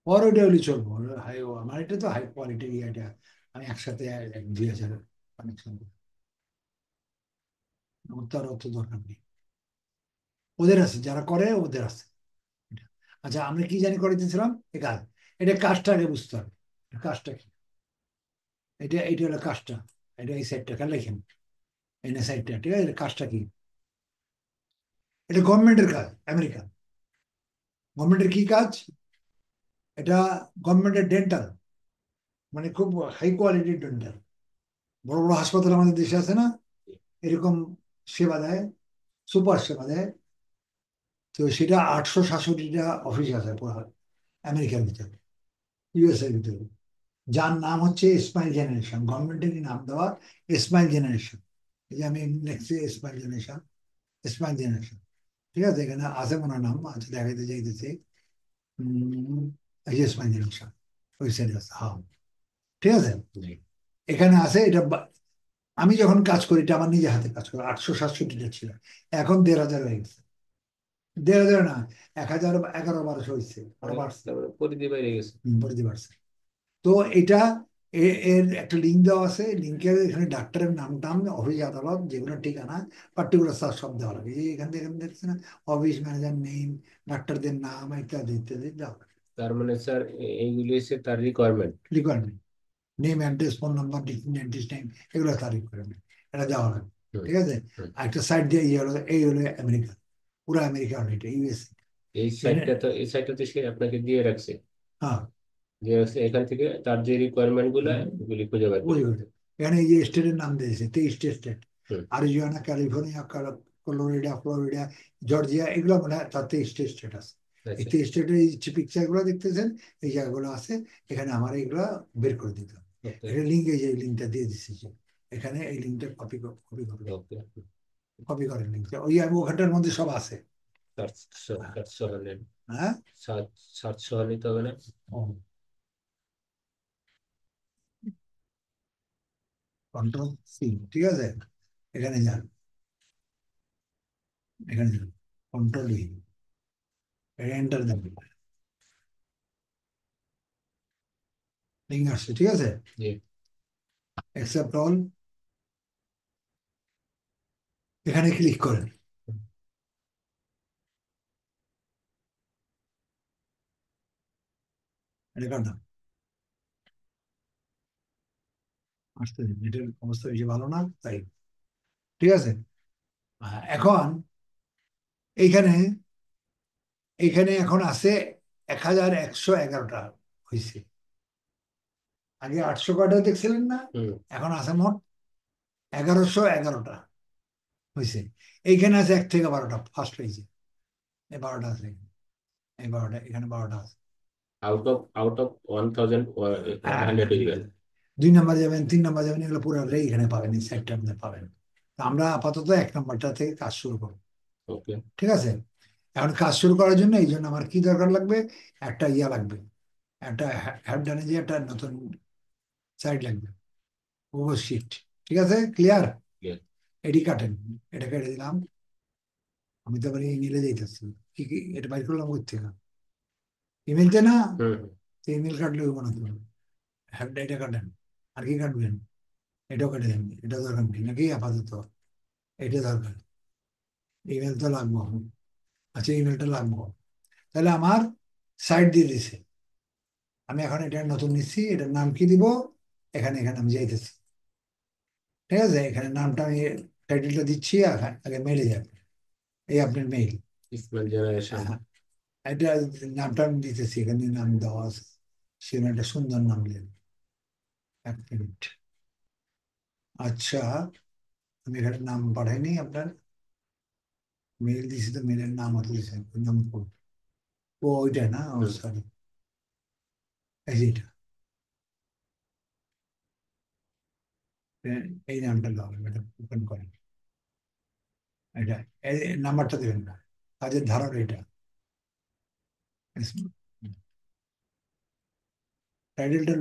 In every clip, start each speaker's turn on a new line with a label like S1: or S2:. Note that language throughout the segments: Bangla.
S1: পর ওইটা হলে চলবো। হাই, আমার এটা তো হাই কোয়ালিটির এটা, আমি একসাথে 2,000 কানেকশন করি, আমার তো আর অত দরকার নেই। ওদের আছে, যারা করে ওদের আছে এটা। আচ্ছা, আমরা কি জানি করে দিয়েছিলাম এ কাজ, এটা কাজটা আগে বুঝতে হবে, এটা কাজটা কি। এটা হলো কাজটা, এটা এই সাইডটা খেয়াল লেখেন, এন সাইডটা, ঠিক আছে, এটা কাজটা কি। এটা গভর্নমেন্টের কাজ, আমেরিকা গভর্নমেন্টের কি কাজ এটা, গভর্নমেন্টের ডেন্টাল, মানে খুব হাই কোয়ালিটির ডেন্টাল। বড় বড় হাসপাতাল আমাদের দেশে আছে না, এরকম সেবা দেয়, সুপার সেবা দেয়। তো সেটা 867টা অফিস আছে পুরো আমেরিকার ভিতরে, ইউএসএর ভিতরে, যার নাম হচ্ছে স্মাইল জেনারেশন, গভর্নমেন্টেরই নাম দেওয়া, স্মাইল জেনারেশন। এই যে আমি লিখছি স্মাইল জেনারেশন, স্মাইল জেনারেশন, ঠিক আছে, এখানে আছে মনে হয় নাম আছে, দেখাইতে চাইতেছি। উম, এই যে স্মাইল জেনারেশন, ওই সাইডে আছে, হ্যাঁ, ঠিক আছে, এখানে আছে এটা। আমি যখন কাজ করি, এটা আমার নিজে হাতে কাজ করি, 867টা ছিল, এখন 1,500 হয়ে গেছে। 1,500 না, 1,000, 1100-1200 হয়েছে, আরো বাড়ছে।
S2: তারপরে পরিধি বেড়ে গেছে।
S1: বুঝতে পারছে। তো এটা এর একটা লিঙ্ক দেওয়া আছে, লিঙ্কের এখানে ডাক্তারের নাম টাম, অফিস আদালত যেগুলো ঠিকানা পার্টিকুলার স্যার সব দেওয়া লাগে, এই এখান থেকে এখানে দেখছে না, অফিস ম্যানেজার নেম, ডাক্তারদের নাম ইত্যাদি ইত্যাদি দেওয়া লাগে।
S2: তার মানে স্যার এইগুলি হচ্ছে তার requirement.
S1: Requirement, name, address, phone number, dentist time, এগুলো তার রিকোয়ারমেন্ট, এটা দেওয়া লাগে,
S2: হুম।
S1: ঠিক আছে।
S2: হুম।
S1: আর একটা সাইড দিয়ে ইয়ে হলো, এই হলো আমেরিকা, পুরো আমেরিকা হলো এটা, ইউএসএ।
S2: এই সাইটটা তো সে আপনাকে দিয়ে রাখছে,
S1: হ্যাঁ,
S2: দিয়ে রাখছে, এখান থেকে তার যে রিকোয়ারমেন্ট গুলো এগুলি খুঁজে বের
S1: ওই
S2: করতে
S1: ওই।
S2: হবে।
S1: এখানে এই যে স্টেটের নাম দিয়েছে, 23টা স্টেট,
S2: হুম।
S1: আরিজোনা, ক্যালিফোর্নিয়া, ফ্লোরিডা, জর্জিয়া, এগুলো মানে তার 23টা স্টেট আছে। এই
S2: আচ্ছা।
S1: 23 স্টেটের এই যে পিকচার গুলো দেখতেছেন, এই জায়গাগুলো আছে, এখানে আমার এইগুলা বের করে দিতে হবে।
S2: ওকে।
S1: এটা লিঙ্ক, এই যে লিঙ্কটা দিয়ে দিচ্ছি যে, এখানে এই লিঙ্কটা কপি কপি করবেন,
S2: ওকে।
S1: কপি করেন লিঙ্কটা, ওই আমি ওখানটার মধ্যে সব আছে।
S2: সার্চ সার্চ সহ নেন।
S1: হ্যাঁ,
S2: সার্চ সার্চ সহ নিতে হবে না?
S1: কন্ট্রোল সি, ঠিক আছে, এখানে যান, এখানে যান, কন্ট্রোল ই, এন্টার দেন, লিঙ্ক আসছে, ঠিক আছে,
S2: জি।
S1: অ্যাকসেপ্ট অল, এখানে ক্লিক করেন। এটা কার নাম, আসতে দিন, এটার অবস্থা বেশি ভালো না তাই, ঠিক আছে। এখন এইখানে, এইখানে এখন আছে 1,111টা হয়েছে, আগে 800 কয়টা দেখছিলেন না,
S2: হুম।
S1: এখন আছে মোট 1,111টা হয়েছে। এইখানে আছে 1 থেকে 12টা, ফার্স্ট হয়েছে, এই 12টা আছে এখানে, এই 12টা, এখানে 12টা আছে।
S2: আউট অফ 1000
S1: হ্যাঁ,
S2: হান্ড্রেড হয়ে গেল।
S1: 2 নাম্বার যাবেন, 3 নাম্বার যাবেন, এগুলো পুরোটাই এখানে পাবেন, এই সাইটটার মধ্যে পাবেন। তো আমরা আপাতত 1 নাম্বারটা থেকে কাজ শুরু করবো,
S2: ওকে।
S1: ঠিক আছে। এখন কাজ শুরু করার জন্য এই জন্য আমার কি দরকার লাগবে, একটা ইয়া লাগবে, একটা হ্যাপডানে যে একটা নতুন সাইট লাগবে, গুগল শিট, ঠিক আছে, ক্লিয়ার। এডি কাটেন, এটা কেটে দিলাম, আমি তো আবার ইমেলে যাইতেছি, কি কি এটা বাইর করলাম করতে, ইমেলতে না,
S2: হুম। হুম।
S1: ইমেল কাটলে হইব না তো, হ্যাপডা এটা কাটেন, আর কি কাটবেন, এটাও কেটে দেন, এটা দরকার নেই নাকি আপাতত, এটা দরকার, ইমেল তো লাগবো, আচ্ছা ইমেলটা লাগবো, তাহলে আমার সাইট দিয়ে দিছে, আমি এখন এটা নতুন নিচ্ছি, এটার নাম কি দিব, এখানে এখানে আমি যাইতেছি, ঠিক আছে, এখানে নামটা আমি টাইটেলটা দিচ্ছি, আগে আগে মেলে যাবে, এই আপনার মেইল।
S2: Smart generation.
S1: হ্যাঁ, এটা নামটা আমি দিতেছি, এখানে নাম দেওয়া আছে, সেখানে একটা সুন্দর নাম দিলেন, 1 মিনিট। আচ্ছা, আমি এখানে নাম পাঠাইনি আপনার, মেইল দিছি তো, মেইলের নাম হতে দিয়েছেন, ওই নাম ও ওইটা না, ও
S2: হুম।
S1: সরি, এই যে এটা, এই নামটা লাগবে, এটা ওপেন করেন, এটা এই নাম্বারটা দেবেন না, কাজের ধারণ এটা, টাইটেলটা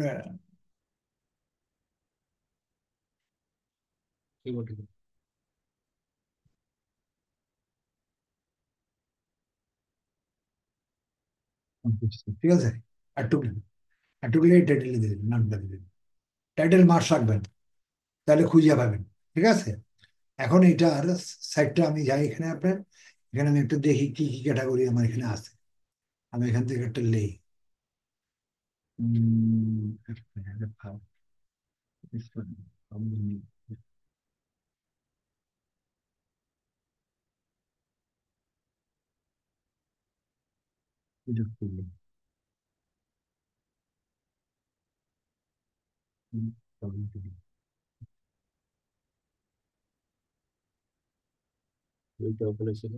S2: ঠিক আছে।
S1: ঠিক আছে। একটু একটু গেলে টাইটেল দিয়ে দিন, নামটা দিয়ে দিন। টাইটেল মার্ক রাখবেন, তাহলে খুঁজে পাবেন। ঠিক আছে, এখন এটার সাইডটা আমি যাই এখানে আপনার, এখানে আমি একটু দেখি কি কি ক্যাটাগরি আমার এখানে আছে। আমি এখান থেকে একটা লেই
S2: ওইটা ওখানে ছিল।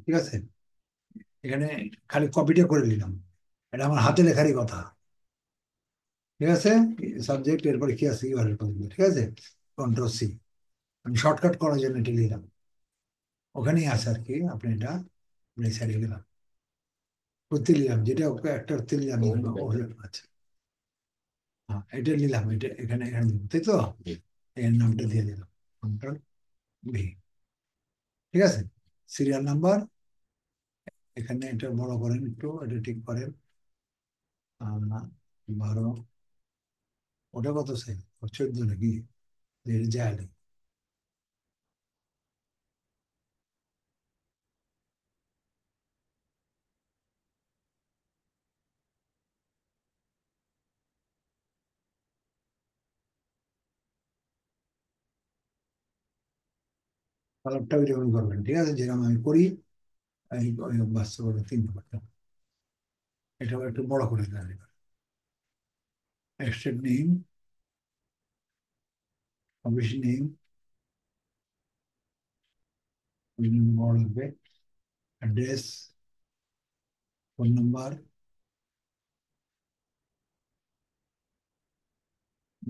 S1: ঠিক আছে, এখানে খালি কপিটা করে নিলাম, এটা আমার হাতে লেখারই কথা। ঠিক আছে, সাবজেক্ট, এরপরে কি আছে ইউআরএল পর্যন্ত। ঠিক আছে, কন্ট্রোল C, আমি শর্টকাট করার জন্য এটা নিলাম, ওখানেই আছে আর কি। আপনি এটা সাইডে গেলাম, করতে নিলাম, যেটা ওকে একটা করতে নিলাম,
S2: ওখানে
S1: ও
S2: ব্যাংকে।
S1: আচ্ছা, হ্যাঁ এটা নিলাম, এটা এখানে এখানে দিব, তাই তো।
S2: জি।
S1: এর নামটা দিয়ে দিলাম, কন্ট্রোল V। ঠিক আছে, সিরিয়াল নাম্বার এখানে এটা বড় করেন একটু, এটা ঠিক করেন। 12, ওটা কত সাইজ, 14 নাকি, যায় না। কালারটা ওইরকম করবেন, ঠিক আছে, যেরকম আমি করি। ওই অভ্যাস করে 3 নম্বরটা, এটাও একটু বড় করে দেন। স্টেট নেম, অফিস নেম, বড় লাগবে, address, phone number,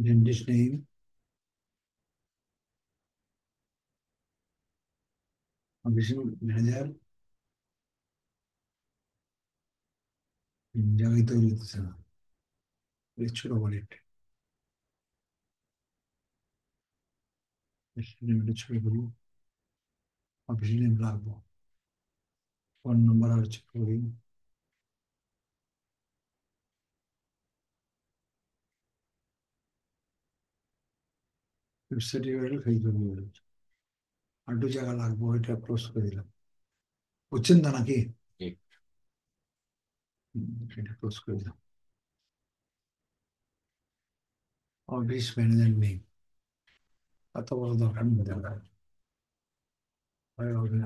S1: dentist name, office manager, জায়গায় তৈরি হতেছে না, এই ছোট করে একটা নেমটা ছোট করি, অফিস নেম রাখবো, ফোন নাম্বার আর ছোট করি, ওয়েবসাইট ইউআরএল, ফেসবুক ইউআরএল, আর 2 জায়গা লাগবো, এটা ক্লোজ করে দিলাম। বুঝছেন না নাকি?
S2: জি।
S1: এটা ক্লোজ করে দিলাম। অফিস ম্যানেজার নেই, এত বড় দরকার নেই, দরকার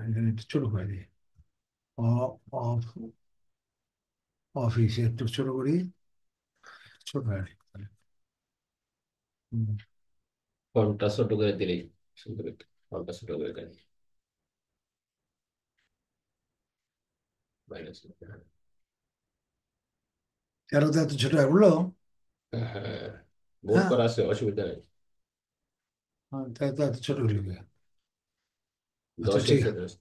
S1: এখানে একটু ছোট করে দিই। অফ, অফিস একটু ছোট করি, ছোট হয় আর কি। হুম,
S2: ফন্টটা ছোট করে দিলেই সুন্দর একটা ফন্টটা ছোট করে দেন। মাইনাস।
S1: 13তে এত ছোট হয় বললো।
S2: হ্যাঁ, বোর্ড
S1: হ্যাঁ,
S2: করা আছে, অসুবিধা নেই।
S1: তাই তো এত ছোট হয়ে গেল। আচ্ছা
S2: 10
S1: ঠিক
S2: এসে
S1: আছে,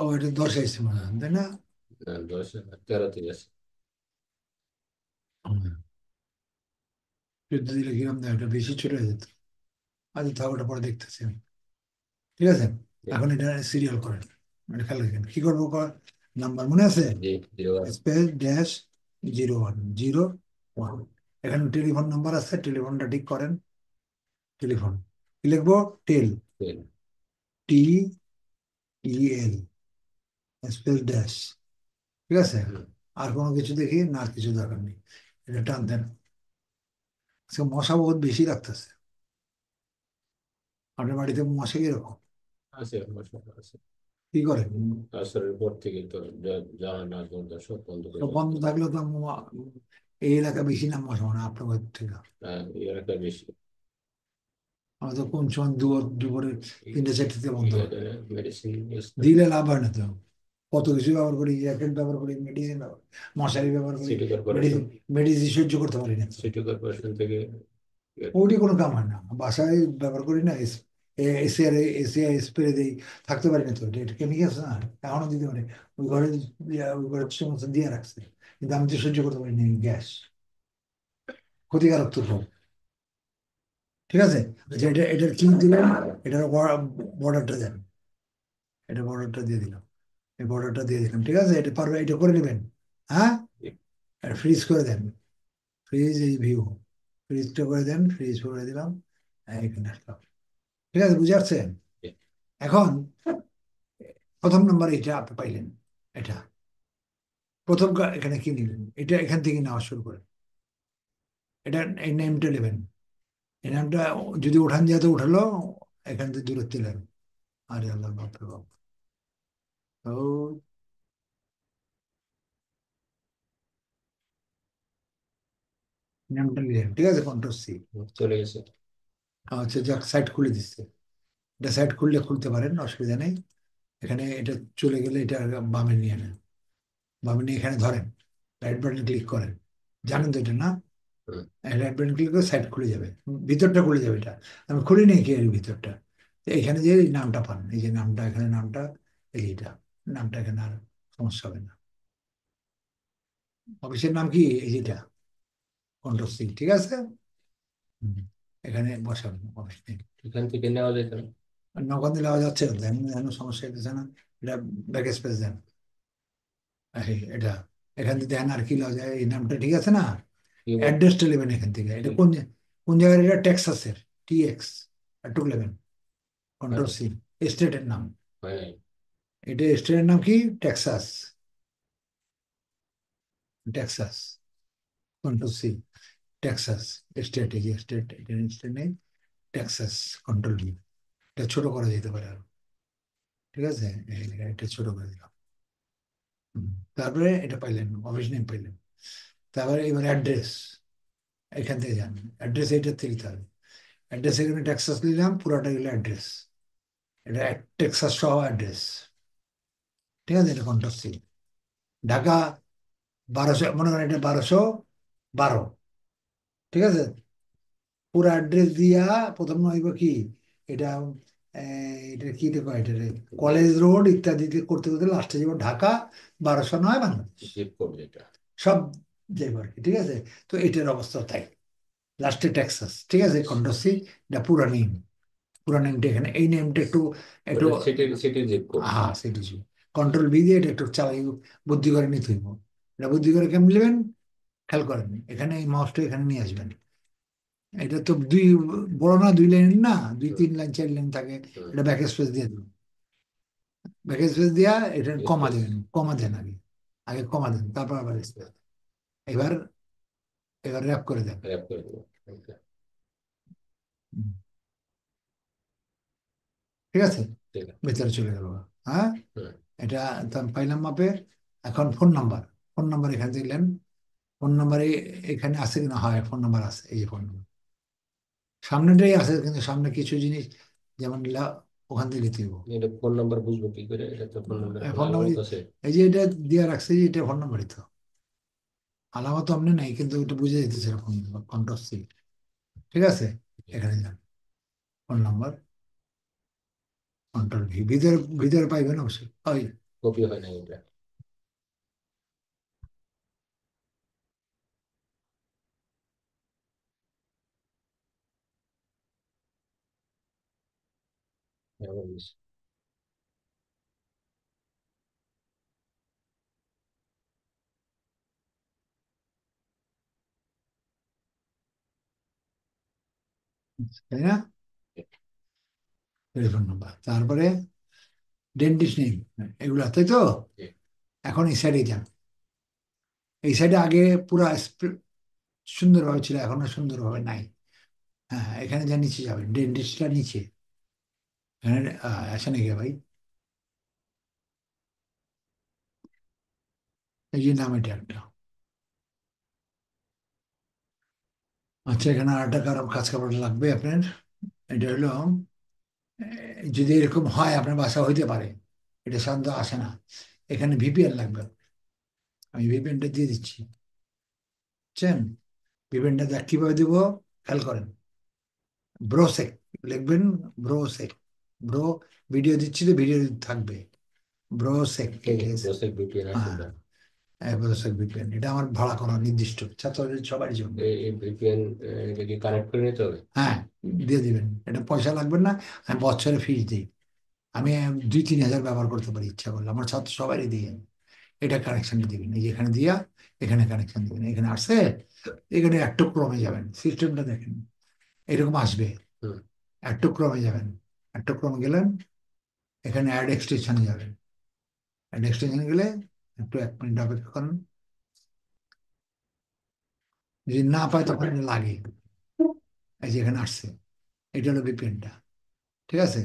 S1: ও এটা 10 এসছে মনে হয়, তাই না?
S2: 10, 13 আছে।
S1: হুম, 14 দিলে কিরম দেয়, ওটা বেশি ছোট হয়ে যেত। আচ্ছা তাও ওটা পরে দেখতেছি আমি। ঠিক আছে,
S2: জি।
S1: এখন এটা সিরিয়াল করেন, এটা খেয়াল রাখেন কি করবো। নাম্বার মনে আছে?
S2: জি, 01।
S1: স্পেস ড্যাশ 0101, এখানে টেলিফোন নাম্বার আছে, টেলিফোনটা ঠিক করেন। টেলিফোন কি লিখবো? টেল, TEL, স্পেস ড্যাশ। ঠিক আছে, আর কোনো কিছু দেখি না, আর কিছু দরকার নেই, এটা টান দেন। আজকে মশা বহুত বেশি লাগতেছে। আপনার বাড়িতে মশা কিরকম,
S2: আছে, মশলা আছে।
S1: কি করে?
S2: আসরের পর থেকে তো যাওয়া না দরজা সব বন্ধ করে
S1: সব বন্ধ
S2: রাখতে।
S1: থাকলে তো এই এলাকা বেশি না মশা, মানে আপনার বাড়ির থেকে।
S2: এর একটা বেশি।
S1: আমাদের তো কোন সময় দুপুরে 3টে 4টে বন্ধ হয়।
S2: মেডিসিন ইউজ করি।
S1: দিলে লাভ হয় না তো, কত কিছু ব্যবহার করি, জ্যাকেট ব্যবহার করি, মেডিসিন ব্যবহার, মশারি ব্যবহার করি,
S2: সিটি কর্পোরেশন।
S1: মেডিসিন, মেডিসিন সহ্য করতে পারি না তো।
S2: সিটি কর্পোরেশন থেকে
S1: ওটি কোনো কাম হয় না, বাসায় ব্যবহার করি না, এসিআর এসিআই স্প্রে দিই, থাকতে পারি না তো, এটা কেমিক্যাল না, এখনো দিতে পারে। ওই ঘরে সমস্ত দিয়ে রাখছে, কিন্তু আমি তো সহ্য করতে পারি না গ্যাস, ক্ষতিকারক তো খুব। ঠিক আছে, আচ্ছা এটার কি দিলেন, এটার বর্ডারটা দেন, এটা বর্ডারটা দিয়ে দিলাম, এই বর্ডারটা দিয়ে দিলাম। ঠিক আছে, এটা পারবে, এটা করে নেবেন। হ্যাঁ, ফ্রিজ করে দেন, ফ্রিজ এই ভিউ, ফ্রিজটা করে দেন, ফ্রিজ করে দিলাম, এখানে আসলাম। ঠিক আছে, বুঝে আসছেন? এখন প্রথম নাম্বার এটা আপনি পাইলেন, এটা প্রথম এখানে কি নিলেন, এটা এখান থেকে নেওয়া শুরু করেন, এটা এই নেমটা নেবেন, এই নামটা যদি উঠান যায় তো উঠালো, এখান থেকে দূরত্ব নেন। আরে আল্লাহ, বাপরে বাপ, ও নামটা নিলেন, ঠিক আছে, কন্ট্রোল সি।
S2: চলে গেছে।
S1: আচ্ছা যাক, সাইট খুলে দিচ্ছে, এটা সাইট খুললে খুলতে পারেন, অসুবিধা নেই। এখানে এটা চলে গেলে এটা বামে নিয়ে নেন, বামে নিয়ে এখানে ধরেন, রাইট বাটন ক্লিক করেন, জানেন তো এটা না?
S2: হুম,
S1: রাইট বাটন ক্লিক করে সাইড খুলে যাবে, ভিতরটা খুলে যাবে, এটা আমি খুলি নেই কি এর ভিতরটা। তো এখানে যে এই নামটা পান, এই যে নামটা, এখানে নামটা, এই যে এটা নামটা, এখানে আর সমস্যা হবে না। অফিসের নাম কি, এই যেটা কন্ট্রোল সি, ঠিক আছে। হুম, এখানে বসাবেন অফিস নেম।
S2: এখান থেকে নেওয়া যেত না।
S1: নগদ দিলে আওয়াজ যাচ্ছে, দেন যেন সমস্যা হইতেছে না। এটা ব্যাক স্পেস দেন, এটা এখান থেকে দেন, আর কি লওয়া যায়, এই নামটা ঠিক আছে না।
S2: কিবোর্ড।
S1: অ্যাড্রেসটা নেবেন এখান থেকে, এটা কোন কোন জায়গায়, এটা টেক্সাসের, টিএক্স, একটু নেবেন,
S2: হয়
S1: কন্ট্রোল
S2: নাই,
S1: সি, স্টেটের নাম,
S2: হয় নাই।
S1: এটা স্টেটের নাম কি, Texas, Texas, control C, Texas, state, এই যে স্টেট, এটা স্টেট নেই, টেক্সাস, কন্ট্রোল ভি, এটা ছোট করা যেতে পারে আরো। ঠিক আছে, এটা ছোট করে দিলাম। হুম, তারপরে এটা পাইলেন, অফিস নেম পাইলেন। তারপরে এবার অ্যাড্রেস, এখান থেকে যান, অ্যাড্রেস এটা থেকে দিতে হবে। অ্যাড্রেস এখানে টেক্সাস নিলাম, পুরোটা গেলে অ্যাড্রেস, এটা টেক্সাস সহ অ্যাড্রেস। ঠিক আছে, এটা কন্ট্রোল সি, ঢাকা 1200, মনে করেন এটা 1212, ঠিক আছে, পুরো অ্যাড্রেস দিয়া প্রথম হইব কি, এটা এটা কি দেখো, এটা কলেজ রোড ইত্যাদিতে করতে করতে লাস্টে যাব ঢাকা 1209 বাংলাদেশ,
S2: জিপ কোড যেটা।
S1: সব যাইব আর কি। ঠিক আছে, তো এটার অবস্থা তাই, লাস্টে টেক্সাস, ঠিক আছে, কন্ট্রোল সি, এটা পুরা নেম, পুরা নেমটা এখানে, এই নেমটা একটু একটু,
S2: ওটা সিটির সিটির জিপ কোড।
S1: হ্যাঁ সেটা কন্ট্রোল বি দিয়ে এটা একটু চালাই, বুদ্ধি করে নিতে হইব। এটা বুদ্ধি করে কেমন নেবেন, খেয়াল করেন, এখানে এই মাউসটা এখানে নিয়ে আসবেন। এটা তো দুই, বড় না, দুই লাইন না, দুই
S2: হুম,
S1: তিন লাইন চার লাইন থাকে,
S2: হুম।
S1: এটা ব্যাক স্পেস দিয়ে দেবেন, ব্যাক স্পেস দিয়া এটা কমা
S2: স্পেস।
S1: দেবেন, কমা দেন আগে, আগে কমা দেন, তারপর আবার স্পেস, এবার এবার র্যাপ করে দেন।
S2: র্যাপ করে দেবো। ওকে।
S1: হুম, ঠিক আছে,
S2: ঠিক আছে।
S1: ভিতরে চলে গেল। হ্যাঁ,
S2: হুম।
S1: এটা তো আমি পাইলাম মাপে। এখন ফোন নাম্বার, ফোন নাম্বার এখানে দিলেন, ফোন নাম্বারে এখানে আছে কিনা, হয় ফোন নাম্বার আছে, এই যে ফোন নাম্বার সামনেটাই আছে, কিন্তু সামনে কিছু জিনিস যেমন ওখান থেকে দিতে হইব।
S2: এটা ফোন নাম্বার বুঝবো কি করে, এটা তো ফোন নাম্বার
S1: ফোন নাম্বার,
S2: আলামত আছে।
S1: এই যে এটা দিয়ে রাখছে, যে এটা ফোন নাম্বারই তো, আলামত অমনি নাই, কিন্তু এটা বুঝে যেতেছে ফোন নাম্বার, কন্ট্রোল সি, ঠিক আছে। এখানে যান, ফোন নাম্বার, কন্ট্রোল ভি, ভিতরে ভিতরে পাইবেন অবশ্যই, ওই
S2: কপি হয় না এটা। এমন কিছু।
S1: তাই না, টেলিফোন নাম্বার, তারপরে ডেন্টিস্ট নেই, এগুলা, তাই তো। এখন এই সাইডে যান, এই সাইডে আগে পুরা সুন্দরভাবে ছিল, এখন আর সুন্দরভাবে নাই। হ্যাঁ, এখানে যা নিচে যাবেন, ডেন্টিস্টটা নিচে, এখানে আসে নাকি ভাই, এই যে নাম, এটা একটা, আচ্ছা, এখানে আর একটা কাজ কাপড় লাগবে আপনার, এটা হলো যদি এরকম হয় আপনার বাসা হইতে পারে, এটা সাধারণত আসে না, এখানে ভিপিএন লাগবে, আমি ভিপিএনটা দিয়ে দিচ্ছি, বুঝছেন, ভিপিএনটা কিভাবে দিব, খেয়াল করেন, ব্রোসেক, লিখবেন ব্রো সেক, ব্রো, ভিডিও দিচ্ছি তো ভিডিও থাকবে ব্রো সেক,
S2: এই
S1: ঠিক আছে।
S2: প্রসেক ভিপিএন আছে
S1: হ্যাঁ,
S2: না?
S1: ব্রো সেক ভিপিএন, এটা আমার ভাড়া করা নির্দিষ্ট ছাত্রদের সবারই জন্য।
S2: এই ভিপিএন এটা কি কানেক্ট করে নিতে হবে?
S1: হ্যাঁ, দিয়ে দিবেন, এটা পয়সা লাগবে না, আমি বছরে ফিস দিই। আমি 2-3 হাজার ব্যবহার করতে পারি ইচ্ছা করলে, আমার ছাত্র সবারই দিয়ে। এটা কানেকশন দিবেন, এই যে এখানে দিয়া এখানে কানেকশন দিবেন, এখানে আসছে, এখানে একটু ক্রমে যাবেন, সিস্টেমটা দেখেন এরকম আসবে।
S2: হুম।
S1: একটু ক্রমে যাবেন, একটু ক্রমে গেলেন, এখানে অ্যাড এক্সটেনশনে যাবেন। অ্যাড এক্সটেনশনে গেলে একটু 1 মিনিট অপেক্ষা করেন, যদি না পায় তখন এটা লাগে। এই যে এখানে আসছে, এটা হলো ভিপিএনটা, ঠিক আছে।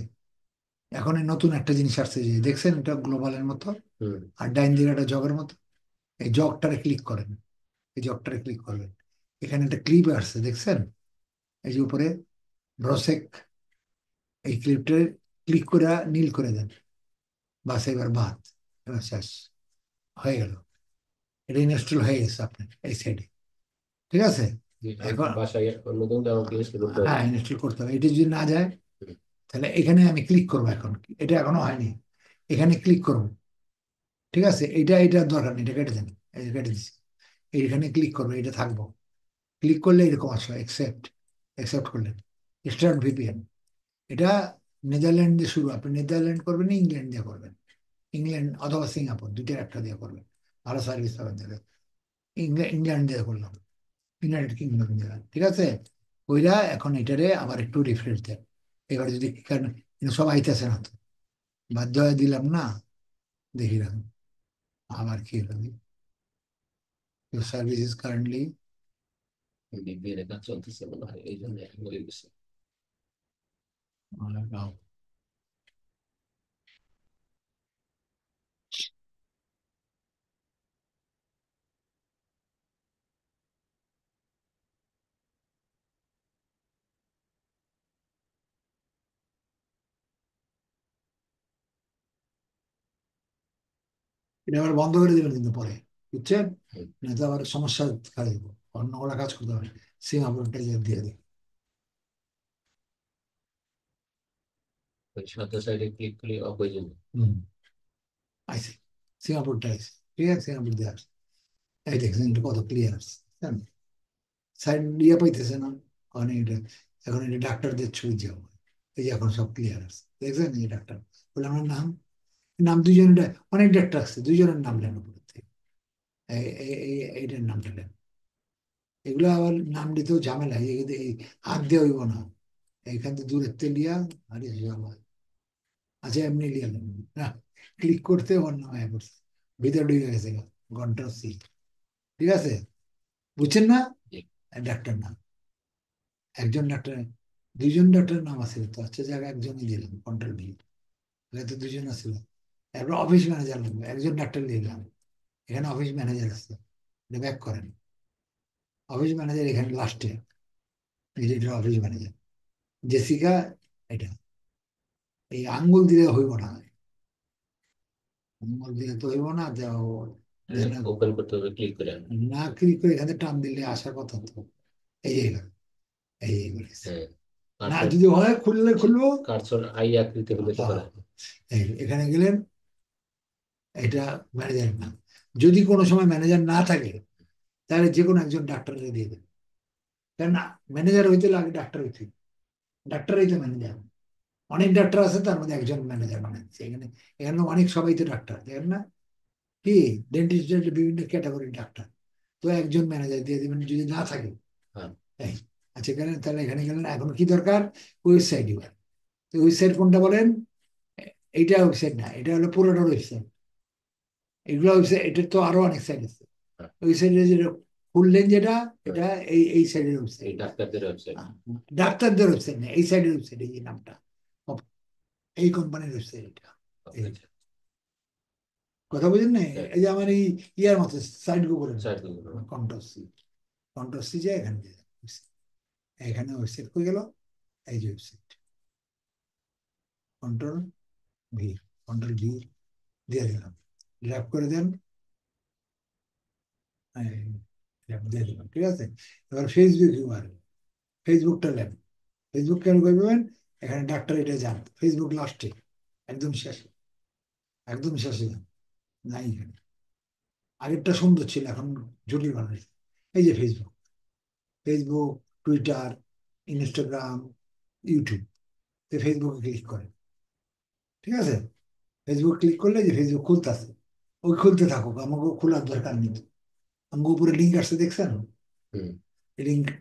S1: এখন এই নতুন একটা জিনিস আসছে, যে দেখছেন এটা গ্লোবালের মতো,
S2: হুম।
S1: আর ডাইন দিকে একটা জগের মতো। এই জগটারে ক্লিক করেন, এই জগটারে ক্লিক করবেন, এখানে একটা ক্লিপ আসছে দেখছেন, এই যে উপরে ব্রোসেক, এই ক্লিপটা ক্লিক করে নীল করে দেন, বাস এবার বাদ, এবার শেষ হয়ে গেল, এটা ইনস্টল হয়ে গেছে আপনার এই সাইডে, ঠিক আছে।
S2: জি, আমি
S1: এখন
S2: বাসায় নতুন তো আমাকে ইনস্টল করতে হবে।
S1: হ্যাঁ, ইনস্টল করতে হবে, এটা যদি না যায়
S2: হুম।
S1: তাহলে এখানে আমি ক্লিক করবো, এখন এটা এখনো হয়নি, এখানে ক্লিক করবো, ঠিক আছে। এটা দরকার নেই, এটা কেটে দেন, এই যে কেটে দিচ্ছি, এইখানে ক্লিক করবো, এটা থাকবো, ক্লিক করলে এরকম আসবে, একসেপ্ট, একসেপ্ট করলেন, স্টার্ট ভিপিএন। এটা নেদারল্যান্ড দিয়ে শুরু, আপনি নেদারল্যান্ড করবেন না ইংল্যান্ড দিয়ে করবেন, ইংল্যান্ড অথবা সিঙ্গাপুর, দুইটার একটা দিয়ে করবেন, ভালো সার্ভিস পাবেন তাহলে। ইংল্যান্ড দিয়ে করলাম, ইউনাইটেড কিংডম দিয়ে, ঠিক আছে। ওইরা এখন এটারে আবার একটু রিফ্রেশ দেন, এবার যদি কারণ সব আইতেছে না তো, বাধ্য হয়ে দিলাম না, দেখি রাখুন আবার কি হলো, সার্ভিস ইজ কারেন্টলি,
S2: ভিপিএন এর কাজ চলতেছে মনে হয়, এই জন্য হয়ে গেছে।
S1: এটা আবার বন্ধ করে দেবেন কিন্তু পরে, বুঝছেন,
S2: হুম।
S1: না তো আবার সমস্যা খাই দেবো, অন্য কোনো কাজ করতে হবে, সিঙ্গাপুরটা দিয়ে দিই।
S2: ওই সাথে সাইডে ক্লিক করলে অফ হয়ে যাবে।
S1: হুম, আইসি, সিঙ্গাপুরটা আইসি, ঠিক আছে, সিঙ্গাপুর দিয়ে আসছে, এই দেখছেন এটা কত ক্লিয়ার আসছে, সাইড দিয়ে পাইতেছে না, কারণ এটা, এখন এটা ডাক্তারদের ছবি যাবো, এই যে এখন সব ক্লিয়ার আছে, দেখছেন এই ডাক্তার বলে আমার নাম, নাম দুইজনের, অনেক ডাক্তার আছে, দুইজনের নাম লেন উপরে থেকে, এইটার নামটা লেন, এগুলো আবার নাম দিতেও ঝামেলা, এই হাত দিয়ে হইব না, এইখান থেকে দূরের থেকে লিয়া, আরে ঝামেলা। আচ্ছা এমনি লিয়া নেন না, ক্লিক করতে ওর নাম আয়া করছে, ভিতরে ঢুকে গেছে ঘন্টা সি, ঠিক আছে, বুঝছেন না,
S2: জি।
S1: ডাক্তার নাম, একজন ডাক্তার, দুইজন ডাক্তারের নাম আছে তো, আচ্ছা জায়গায় একজনই দিলাম কন্ট্রোল বি, তো দুজন আছিল, এরপর অফিস ম্যানেজার লাগবে, একজন ডাক্তার দিলাম, এখানে অফিস ম্যানেজার আছে, এটা ব্যাক করেন, অফিস ম্যানেজার এখানে লাস্টে, এটা অফিস ম্যানেজার, জেসিকা, এটা, এই আঙ্গুল দিলে হইব না, আঙ্গুল দিলে তো হইব না,
S2: ওপেন করতে হবে ক্লিক করে।
S1: না ক্লিক করে এখানে টান দিলে আসার কথা তো, এই যে এখানে, এই যে বলেছে,
S2: হ্যাঁ,
S1: না
S2: কার্সর,
S1: যদি হয় খুললে খুলবো,
S2: কার্সর আই আকৃতি হলে তো হয়।
S1: এখানে গেলেন, এটা ম্যানেজার নাম, যদি কোনো সময় ম্যানেজার না থাকে তাহলে যে কোনো একজন ডাক্তারকে দিয়ে দেবে, কেন না, ম্যানেজার হইতে লাগে ডাক্তার হইতে, ডাক্তার হইতে ম্যানেজার, অনেক ডাক্তার আছে তার মধ্যে একজন ম্যানেজার বানাচ্ছে, এখানে এখানে অনেক সবাই তো ডাক্তার দেখেন না, কি ডেন্টিস্টের বিভিন্ন ক্যাটাগরির ডাক্তার, তো একজন ম্যানেজার দিয়ে দিবেন যদি না থাকে,
S2: হ্যাঁ।
S1: এই, আচ্ছা এখানে তাহলে এখানে গেলেন, এখন কি দরকার, ওয়েবসাইট এবার, তো ওয়েবসাইট কোনটা বলেন, এইটা ওয়েবসাইট না, এটা হলো পুরোটা ওয়েবসাইট, এগুলো ওয়েবসাইট, এটার তো আরো অনেক সাইট আছে,
S2: হ্যাঁ।
S1: ওয়েবসাইটে যেটা খুললেন যেটা,
S2: হ্যাঁ,
S1: এটা এই সাইডের ওয়েবসাইট,
S2: এই ডাক্তারদের ওয়েবসাইট।
S1: ডাক্তারদের ওয়েবসাইট না, এই সাইডের ওয়েবসাইট, এই যে নামটা, এই কোম্পানির ওয়েবসাইট এটা, এই,
S2: আচ্ছা।
S1: কথা বুঝেন না,
S2: হ্যাঁ,
S1: এই যে আমার এই ইয়ার মতো সাইড গুলো,
S2: সাইট গুলো।
S1: কন্ট্রোল সি, কন্ট্রোল সি যায় এখানে দিয়ে দেন। এখানে ওয়েবসাইট হয়ে গেল, এই যে website, control V, control V দিয়ে দিলাম, ল্যাপ করে দেন, ল্যাপ দিয়ে দিলাম, ঠিক আছে। এবার ফেসবুক ইউআরএল, ফেসবুকটা ল্যাপ, ফেসবুক কেন করবেন, এখানে ডাক্তার এটা যান, ফেসবুক লাস্টে, একদম শেষে, একদম শেষে যান, নাই এখানে। আগেরটা সুন্দর ছিল, এখন জটিল বানাইছে। এই যে Facebook, Facebook, Twitter, Instagram, YouTube, ফেসবুকে ক্লিক করে, ঠিক আছে? ফেসবুক ক্লিক করলে যে ফেসবুক খুলতেছে, ওই খুলতে থাকুক, আমাকে খোলার দরকার নেই। আমাকে উপরে লিঙ্ক আসছে দেখছেন,
S2: হুম।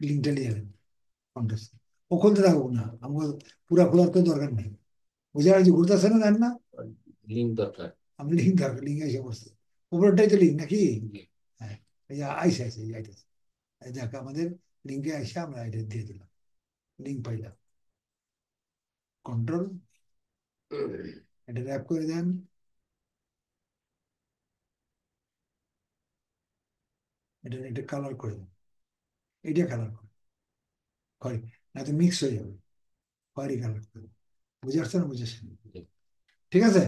S1: লিঙ্কটা নিয়ে নেন কন্টেস্ট, ও খুলতে থাকুক না, আমাকে পুরা খোলার তো দরকার নেই। বুঝে যে ঘুরতেছে না, জান না?
S2: লিঙ্ক দরকার।
S1: আমি লিঙ্ক দরকার, লিঙ্ক এসে পড়ছে, উপরেরটাই তো লিঙ্ক নাকি?
S2: জি।
S1: হ্যাঁ, এই যে আইসে আইসে আইতেছে, যাক আমাদের লিঙ্কে আইসে আমরা এটা দিয়ে দিলাম, লিঙ্ক পাইলাম, কন্ট্রোল, এটা র্যাপ করে দেন, এটা কালার করে দেন, এটা কালার করে, খয়রি, না তো মিক্স হয়ে যাবে, খয়রি কালার করে দেন। বুঝে আসছে না? বুঝেছেন?
S2: জি।
S1: ঠিক আছে,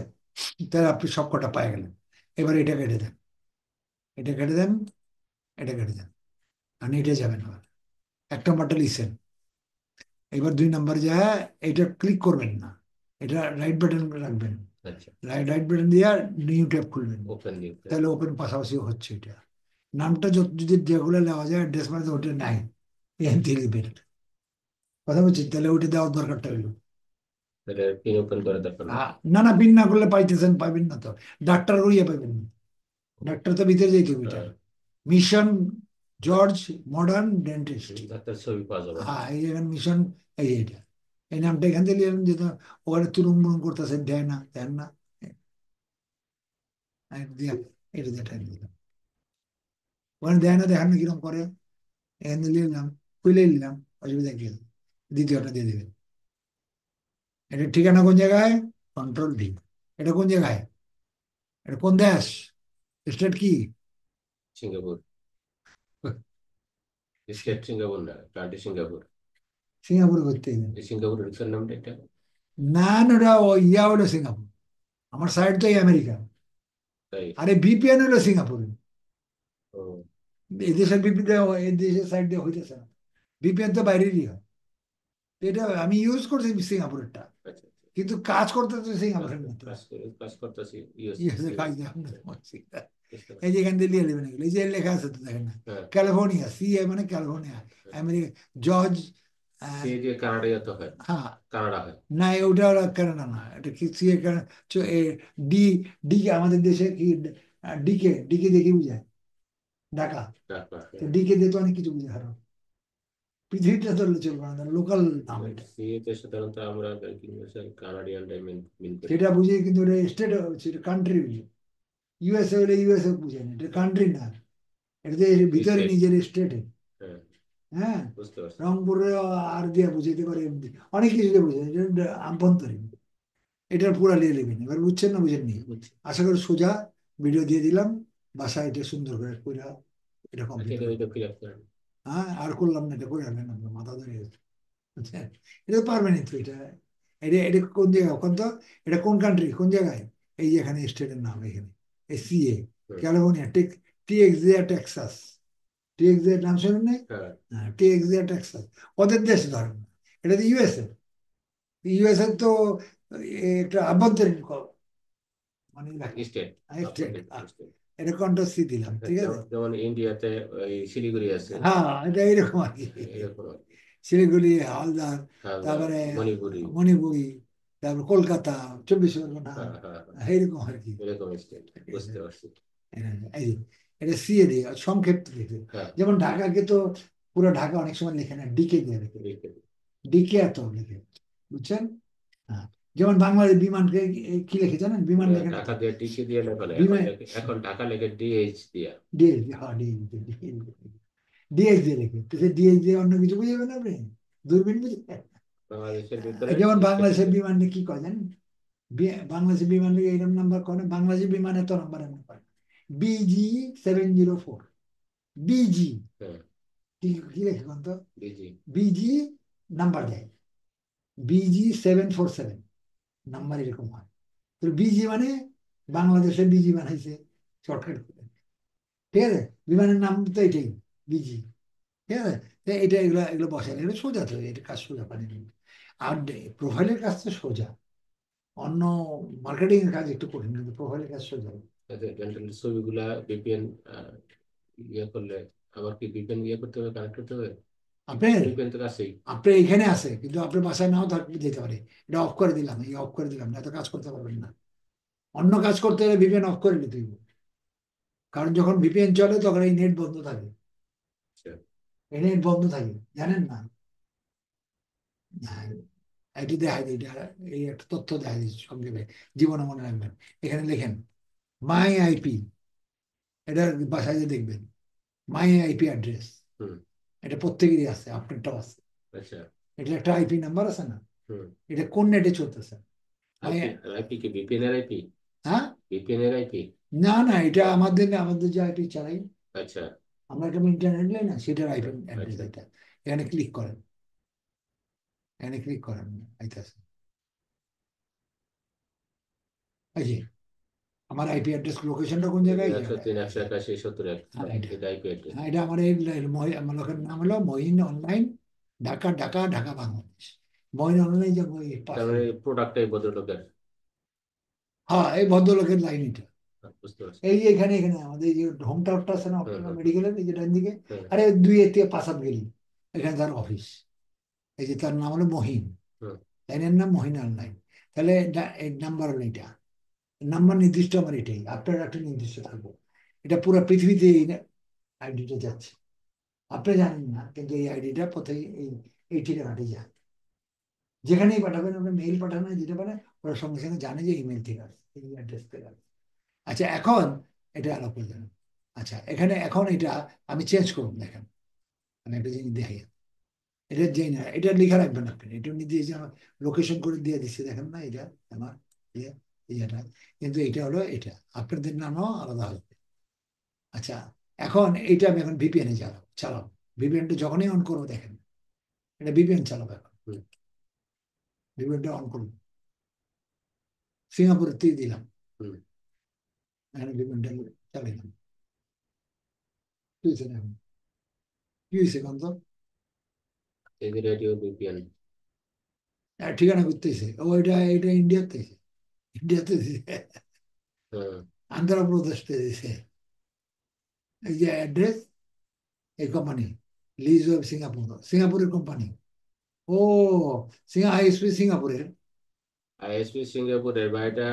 S1: তাহলে আপনি সব কটা পায়ে গেলেন। এবার এটা কেটে দেন, এটা কেটে দেন, এটা কেটে দেন, আর এটা যাবেন আবার, এক নম্বরটা লিখছেন। এবার দুই নম্বর যায়, এটা ক্লিক করবেন না, এটা রাইট বাটন রাখবেন,
S2: আচ্ছা।
S1: রাইট বাটন দিয়ে নিউ ট্যাব খুলবেন,
S2: ওপেন নিউ।
S1: তাহলে ওপেন পাশাপাশি হচ্ছে এটা। নামটা যদি যেগুলো নেওয়া যায় অ্যাড্রেস মানে ওটা নাই, এখান থেকে লিখবেন, কথা বলছি, তাহলে ওটা দেওয়ার দরকারটা হইলো।
S2: তাহলে পিন ওপেন করা দরকার না।
S1: না না, বিন না করলে পাইতেছেন, পাইবেন না তো, ডাক্তার করিয়া পাইবেন না, ডাক্তার তো ভিতরে যেতে হবে এটা।
S2: হ্যাঁ।
S1: Mission George modern dentist,
S2: doctor ছবি পাওয়া যাবে।
S1: হ্যাঁ এই এখানে মিশন, এই এইটা, এই নামটা এখান থেকে নিলাম, যেহেতু ওখানে তুরুম মুরুম করতেছে, দেয় না, দেন না, দিয়া এটা দিয়ে টাইম দিলাম, ওখানে দেয় না, দেখেন না কিরকম করে, এখানে নিয়ে নিলাম, খুলে নিলাম, অসুবিধা কি আছে? দ্বিতীয়টা দিয়ে দেবেন। এটা ঠিকানা কোন জায়গায়? Control D। এটা কোন জায়গায়? এটা কোন দেশ? স্টেট কি?
S2: সিঙ্গাপুর। স্টেট সিঙ্গাপুর না, কান্ট্রি সিঙ্গাপুর।
S1: সিঙ্গাপুরে করতে হবে।
S2: এই সিঙ্গাপুরের স্যার নামটা এটা।
S1: না না, ওটা ইয়া হলো সিঙ্গাপুর, আমার সাইড তো এই আমেরিকা,
S2: তাই।
S1: আরে VPN হলো সিঙ্গাপুরে,
S2: ও।
S1: এই দেশের বিপিতে, এই দেশের সাইড দিয়ে হইতেছে না, VPN তো বাইরেরই হয়। তো এটা আমি ইউজ করছি সিঙ্গাপুরেরটা,
S2: আচ্ছা আচ্ছা।
S1: কিন্তু কাজ করতে তো
S2: কাজ
S1: সিঙ্গাপুরের মতো,
S2: কাজ করে কাজ করতেছি ইউএস।
S1: ইউএসএ কাজ
S2: ইউএস।
S1: দেয় আমরা
S2: হ্যাঁ,
S1: করছি।
S2: বুঝতে
S1: এই
S2: পারছি।
S1: যে এখান দিয়ে লিয়ে নেবেন এগুলো, এই যে লেখা আছে তো দেখেন না,
S2: হ্যাঁ।
S1: ক্যালিফোর্নিয়া, CA মানে ক্যালিফোর্নিয়া,
S2: হ্যাঁ।
S1: আমেরিকা, জর্জ,
S2: সে দিয়ে কানাডায় তো হয়।
S1: হ্যাঁ,
S2: কানাডা হয়।
S1: না ওটা ওরা কানাডা না, এটা কি CA ডি, ডি আমাদের দেশে কি, ডিকে, ডিকে দেখি বুঝায় ঢাকা,
S2: ঢাকা,
S1: তো
S2: হ্যাঁ।
S1: ডিকে দিয়ে তো অনেক কিছু বুঝে, কারণ পৃথিবীটা ধরলে চলবে না, লোকাল নাম এটা,
S2: সিএ তে সাধারণত আমরা ব্যাংকিং ভাষায় কানাডিয়ান ডাইমেন মিন করি।
S1: সেটা বুঝে, কিন্তু এটা স্টেট, সেটা কান্ট্রি বুঝে, USA হলে USA বুঝে না, এটা কান্ট্রি না, এটা তো এর ভিতরে
S2: স্টেট।
S1: নিজের স্টেটে।
S2: হ্যাঁ,
S1: হ্যাঁ,
S2: বুঝতে পারছি।
S1: রংপুরে আর দিয়ে বুঝাইতে পারে, এমনি অনেক কিছু দিয়ে বুঝে, এটা আভ্যন্তরীণ, এটার পুরা লিয়ে নেবেন। এবার বুঝছেন না বুঝেননি?
S2: বুঝছি।
S1: আশা করি সোজা, ভিডিও দিয়ে দিলাম, বাসায় এটা সুন্দর করে কইরা এটা
S2: আচ্ছা,
S1: কমপ্লিট
S2: এটা
S1: করে।
S2: ওইটা ফিরে আসতে হবে।
S1: হ্যাঁ, আর করলাম না, এটা করে রাখবেন, আপনার মাথা ধরে গেছে, বুঝছেন? এটা তো পারবেন তো, এটা, এটা এটা কোন জায়গায় কোন তো, এটা কোন কান্ট্রি, কোন জায়গায়? এই যে এখানে স্টেটের নাম, এখানে এই CA,
S2: হুম।
S1: ক্যালিফোর্নিয়া, TXA টেক্সাস, TXA নাম শোনেন নাই?
S2: হ্যাঁ।
S1: হ্যাঁ, TXA টেক্সাস, ওদের দেশে ধরেন না, এটা তো USA, USA তো একটা আভ্যন্তরীণ মানে এলাকা,
S2: স্টেট।
S1: স্টেট,
S2: আপনাদের স্টেট।
S1: এটা কন্ট্রোল C দিলাম, ঠিক আছে?
S2: যেমন যেমন ইন্ডিয়াতে ওই শিলিগুড়ি আছে।
S1: হ্যাঁ, এটা এইরকম আর কি,
S2: এরকম আর কি।
S1: শিলিগুড়ি, হালদার,
S2: হালদা,
S1: তারপরে
S2: মণিপুরি।
S1: মণিপুরি, তারপরে কলকাতা, 24 পরগনা,
S2: হ্যাঁ হ্যাঁ হ্যাঁ,
S1: এইরকম আর কি।
S2: এরকম স্টেট। বুঝতে পারছি।
S1: এই যে এটা CA দিয়ে সংক্ষেপ লিখে,
S2: হ্যাঁ।
S1: যেমন ঢাকাকে তো পুরো ঢাকা অনেক সময় লেখে না, ডিকে দিয়ে লেখে,
S2: লিখে দিই।
S1: ডিকে এত লিখে, বুঝছেন? হ্যাঁ, যেমন বাংলাদেশ বিমানকে কি লিখে জানেন? বিমান লেখে না তো,
S2: ঢাকা দিয়ে টিকে দিয়ে লেখা হয়, এখন
S1: বিমান,
S2: এখন ঢাকা লেখে ডিএইচ দিয়া।
S1: ডিএস, হ্যাঁ ডিএস দিয়ে লেখে, তো সে ডিএস দিয়ে অন্য কিছু বুঝে যাবেন আপনি, দূরবীন বুঝে।
S2: বাংলাদেশের ভিতরে
S1: যেমন
S2: স্টেট
S1: বাংলাদেশের
S2: আছে।
S1: বিমানে কি কয় জানেন? বাংলাদেশের বিমানে এইরকম নাম্বার করে, বাংলাদেশের বিমানে তো নাম্বার এমন করে, BG 704, BG,
S2: হ্যাঁ।
S1: কি কি লেখে কোন তো,
S2: বিজি।
S1: BG নাম্বার দেয়, BG 747 নাম্বার এরকম হয়, তো BG মানে বাংলাদেশের BG বানাইছে শর্টকাট করে, ঠিক আছে? বিমানের নাম তো এটাই, BG, ঠিক আছে? তো এটা, এগুলো এগুলো বসে, এগুলো সোজা, তো এটা কাজ সোজা পানি। আর প্রোফাইলের কাজ তো সোজা, অন্য মার্কেটিং এর কাজ একটু কঠিন, কিন্তু প্রোফাইলের কাজ সোজা।
S2: ছবিগুলা ভিপিএন ইয়ে করলে আবার কি ভিপিএন ইয়ে করতে হবে, কানেক্ট করতে হবে?
S1: আপনার
S2: ভিপিএন তো কাছেই।
S1: আপনার এখানে আছে, কিন্তু আপনার বাসায় নাও থাকতে যেতে পারে। এটা অফ করে দিলাম, এই অফ করে দিলাম, না তো কাজ করতে পারবেন না। অন্য কাজ করতে হলে ভিপিএন অফ করে নিতে হবে। কারণ যখন ভিপিএন চলে তখন এই নেট বন্ধ থাকে,
S2: আচ্ছা।
S1: এই নেট বন্ধ থাকে, জানেন না? হ্যাঁ, এটি দেখাই দিই, এটা এই একটা তথ্য দেখাই দিচ্ছি সংক্ষেপে, জীবনে মনে রাখবেন। এখানে লেখেন মাই আইপি, এটা বাসায় যে দেখবেন মাই আইপি অ্যাড্রেস,
S2: হুম।
S1: এটা প্রত্যেকেরই আছে, আপনারটাও আছে।
S2: আচ্ছা।
S1: এটা একটা আইপি নাম্বার আছে না?
S2: হুম।
S1: এটা কোন নেটে চলতেছে? মাই,
S2: আইপি, আইপি কি ভিপিএন এর আইপি?
S1: হ্যাঁ,
S2: ভিপিএন এর আইপি?
S1: না না, এটা আমাদের যে আইপি চালাই
S2: আচ্ছা।
S1: আমরা, একটা ইন্টারনেট নেই না, সেটার আইপি অ্যাড্রেস
S2: আচ্ছা।
S1: এটা। এখানে ক্লিক করেন, এখানে ক্লিক করেন, আইতাছে এই যে আমার আইপি অ্যাড্রেস, লোকেশনটা কোন জায়গায়, এই যে
S2: 103.181.70
S1: হ্যাঁ এটা,
S2: এটা আইপি অ্যাড্রেস।
S1: হ্যাঁ এটা আমার এই আমার লোকের নাম হলো মহিন অনলাইন, ঢাকা ঢাকা ঢাকা বাংলাদেশ। মহিন অনলাইন যে ওই
S2: তার
S1: পাশে।
S2: মানে প্রোডাক্টটাই ভদ্রলোকের।
S1: হ্যাঁ, এই ভদ্রলোকের লাইন এটা।
S2: বুঝতে পারছি।
S1: এই যে এখানে এখানে আমাদের এই যে হোম টাওয়ারটা আছে না
S2: হ্যাঁ,
S1: আপনার
S2: হ্যাঁ,
S1: মেডিকেলের, এই যে ডান দিকে,
S2: হ্যাঁ,
S1: আরে 2 থেকে 5 হাত গেলি এখানে তার অফিস। এই যে তার নাম হলো মহিন,
S2: হ্যাঁ।
S1: লাইনের নাম মহিন অনলাইন। তাহলে এই নাম্বার হলো এটা, নাম্বার নির্দিষ্ট আমার এটাই, আপনার একটা নির্দিষ্ট থাকবো। এটা পুরো পৃথিবীতে এই আইডিটা যাচ্ছে, আপনি জানেন না, কিন্তু এই আইডিটা প্রত্যেক এই ঠিকানাটি যায়। যেখানেই পাঠাবেন, আপনি মেইল পাঠানো যেতে পারে, ওরা সঙ্গে সঙ্গে জানে যে ইমেল থেকে আসছে, এই অ্যাড্রেস থেকে আসছে। আচ্ছা, এখন এটা আলাপ করে দেন। আচ্ছা, এখানে এখন এটা আমি চেঞ্জ করুন, দেখেন আমি একটা জিনিস দেখি। এটা যেই না, এটা লিখে রাখবেন আপনি, এটা উনি দিয়েছে আমার, লোকেশন করে দিয়ে দিচ্ছে, দেখেন না এটা আমার ইয়ে, ইয়েটা। কিন্তু এটা হলো এটা, আপনাদের নামও আলাদা হবে। আচ্ছা, এখন এইটা আমি এখন ভিপিএন এ চালাবো। ভিপিএনটা যখনই অন করবো, দেখেন এটা ভিপিএন চালাবো এখন।
S2: হুম।
S1: ভিপিএনটা অন করবো, সিঙ্গাপুরের দিয়ে দিলাম,
S2: হুম।
S1: এখানে ভিপিএনটা চালাইলাম। কি হয়েছে দেখুন, কি হয়েছে এখন তো
S2: এই যে রেডিও ভিপিএন।
S1: ঠিকানা করতেছে, ও এটা এটা ইন্ডিয়াতে, ইন্ডিয়াতে দিছে,
S2: হ্যাঁ।
S1: আন্ধ্রপ্রদেশে দিছে। এই যে অ্যাড্রেস, এই কোম্পানি লিজ অফ সিঙ্গাপুর, সিঙ্গাপুরের কোম্পানি। ও, আইএসপি সিঙ্গাপুরের।
S2: আইএসপি সিঙ্গাপুরের বা এটা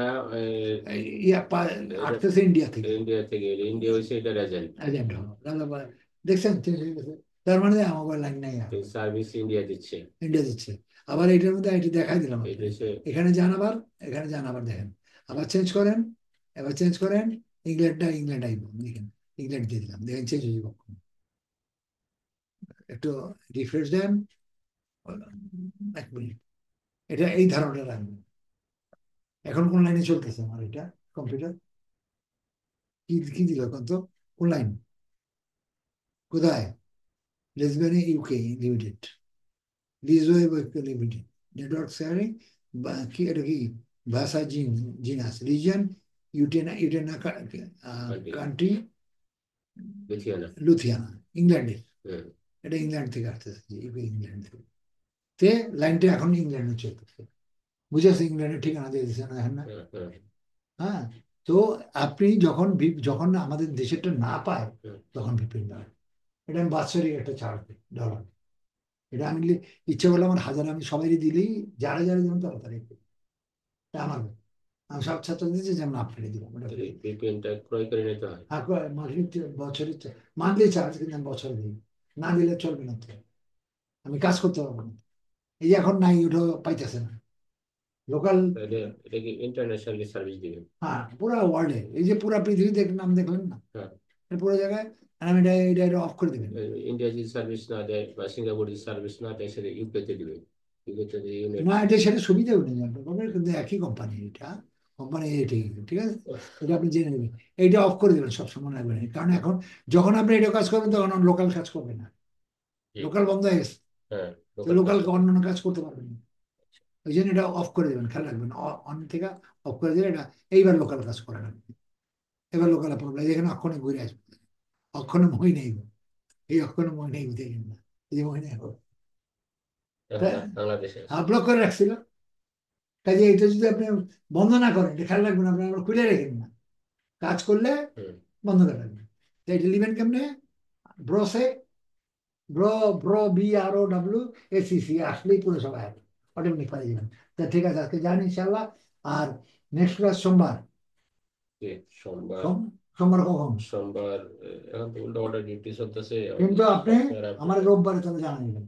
S1: ইয়া
S2: এটা
S1: আসতেছে ইন্ডিয়া থেকে,
S2: ইন্ডিয়া থেকে, ইন্ডিয়া হয়েছে এটার এজেন্ট।
S1: এজেন্ট হলো দেখছেন চেঞ্জ হয়ে গেছে। তার মানে আমার লাইন নাই আর,
S2: সার্ভিস ইন্ডিয়া দিচ্ছে।
S1: ইন্ডিয়া দিচ্ছে। আবার এটার মধ্যে আইটি দেখাই দিলাম
S2: এটা
S1: আপনি,
S2: হচ্ছে।
S1: এখানে যান আবার, এখানে যান আবার দেখেন, আবার চেঞ্জ করেন, এবার চেঞ্জ করেন, ইংল্যান্ডটা ইংল্যান্ড আইব, দেখেন ইংল্যান্ড দিয়ে দিলাম, দেখেন চেঞ্জ হয়ে যাবে। একটু রিফ্রেশ দেন, 1 মিনিট, এটা এই ধারণাটা রাখবেন। এখন কোন লাইনে চলতেছে আমার এটা কম্পিউটার, কি কি দিল এখন তো, কোন লাইন, কোথায়, লিসবনে ইউকে লিমিটেড, লিজওয়ে লিমিটেড, নেটওয়ার্ক শেয়ারিং, কি এটা কি, ভাষা জিনাস রিজন, ইউটেনা
S2: কান্ট্রি।
S1: Country,
S2: Lithuania.
S1: লুথিয়ানা, ইংল্যান্ডের।
S2: হ্যাঁ।
S1: এটা ইংল্যান্ড থেকে আসতেছে, ইউকে ইংল্যান্ড থেকে। তে লাইনটা এখন ইংল্যান্ডে চলতেছে, বুঝেছে, ইংল্যান্ডের ঠিকানা দিয়ে দিচ্ছে না, এখন না?
S2: হ্যাঁ, হ্যাঁ,
S1: হ্যাঁ। তো আপনি যখন যখন আমাদের দেশেরটা না পায়,
S2: হ্যাঁ।
S1: তখন ভিপিএন দেয়। এটা আমি বাৎসরিক একটা ছাড় দিই ডলার। এটা আমি ইচ্ছে করলে আমার হাজার আমি সবাই দিলেই, যারা যারা যেমন তাড়াতাড়ি এটা আমার, আমি সব ছাত্র দিচ্ছি, যেমন আপনাকে দিলাম ওটা ফ্রি।
S2: এই ভিপিএনটা ক্রয় করে নিতে হয়।
S1: আর মাসিক বছরের মান্থলি চার্জ, কিন্তু আমি বছরে দিই, না দিলে চলবে না তো, আমি কাজ করতে পারবো না। এই যে এখন নাই, ওটা পাইতেছে না লোকাল।
S2: তাহলে এটা কি ইন্টারন্যাশনাল সার্ভিস দিবে?
S1: হ্যাঁ, পুরা ওয়ার্ল্ডে, এই যে পুরা পৃথিবীতে নাম দেখলেন না,
S2: হ্যাঁ।
S1: পুরো জায়গায়। আর আমি এটা এটা এটা অফ করে দেবেন।
S2: ইন্ডিয়া যদি সার্ভিস না দেয় বা সিঙ্গাপুর যদি সার্ভিস না দেয়, সেটা ইউকেতে দিবে। ইউকেতে যে ইউনিট।
S1: না, এটা সেটা সুবিধাও নেই আপনার পাবেন, কিন্তু একই কোম্পানি এটা, কোম্পানি এটাই, ঠিক আছে, এটা আপনি জেনে নেবেন। এইটা অফ করে দেবেন সবসময়, রাখবেন, কারণ এখন যখন আপনি এটা কাজ করবেন, তখন লোকাল কাজ করবে না,
S2: জি।
S1: লোকাল বন্ধ হয়ে গেছে,
S2: হ্যাঁ,
S1: তো
S2: লোকাল কাজ
S1: লোকাল
S2: করবে।
S1: অন্যান্য কাজ করতে পারবেন না। ওই জন্য এটা অফ করে দেবেন, খেয়াল রাখবেন, অন থেকে অফ করে দিলে এটা এইবার লোকাল কাজ করে না। এবার লোকাল প্রবলেম, এখানে অক্ষণে ঘুরে আসবে, অক্ষণে মই নেই গো। এই অক্ষণে মই নেই দেখেন না, এই যে মই নেই
S2: বাংলাদেশে আছে।
S1: হ্যাঁ, ব্লক করে রাখছিল। কাজে এটা যদি আপনি বন্ধ না করেন, এটা খেয়াল রাখবেন, আপনি আমরা খুলে রেখেন না, কাজ করলে
S2: হুম।
S1: বন্ধ করে রাখবেন। তো এটা লিবেন কেমনে? ব্রোসে, ব্রো, BROWSEC আসলেই পুরো সবাই অটোমেটিক পাঠিয়ে যাবেন। তা ঠিক আছে, আজকে যান ইনশাল্লাহ। আর নেক্সট ক্লাস সোমবার।
S2: জি, সোমবার।
S1: সোম- সোমবার কখন?
S2: সোমবার এখন তো উল্টো পাল্টা ডিউটি চলতেছে,
S1: কিন্তু আপনি
S2: সফটওয়্যার আপডেট।
S1: আমার রোববারে তাহলে জানাই দেবেন।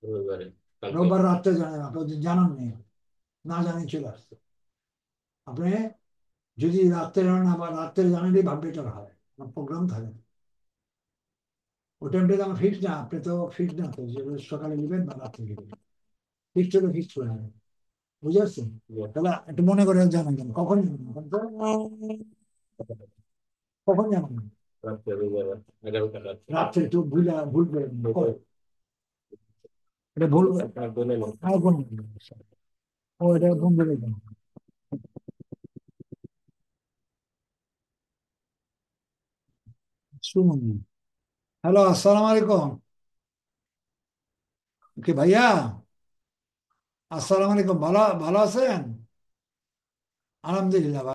S2: রবিবারে, কালকে।
S1: রোববার রাত্রে জানাবেন, আপনি ওদের জানান নেই, না জানিয়ে চলে আসছে। আপনি যদি রাত্রে জানান, আবার রাত্রে জানালেই ভাববে এটা হয়, আমার প্রোগ্রাম থাকে। ওই টাইমটা তো আমার ফিক্স না, আপনি তো ফিক্স না তো, যে রোজ সকালে নেবেন বা রাত্রে নেবেন, ফিক্স হলে ফিক্স করে নেবেন। বুঝে পারছেন? তাহলে একটু মনে করে জানাবেন কখন জানাবেন, কখন জানাবেন?
S2: রাত্রে, রবিবার আগামীকাল রাত্রে।
S1: রাত্রে তো ভুলবেন না। এটা ভুল,
S2: আর বলে না।
S1: আর কোন, ও এটা ভুল বলে। শুনুন, হ্যালো, আসসালামু আলাইকুম। কি ভাইয়া, আসসালামু আলাইকুম, ভালো ভালো আছেন? আলহামদুলিল্লাহ।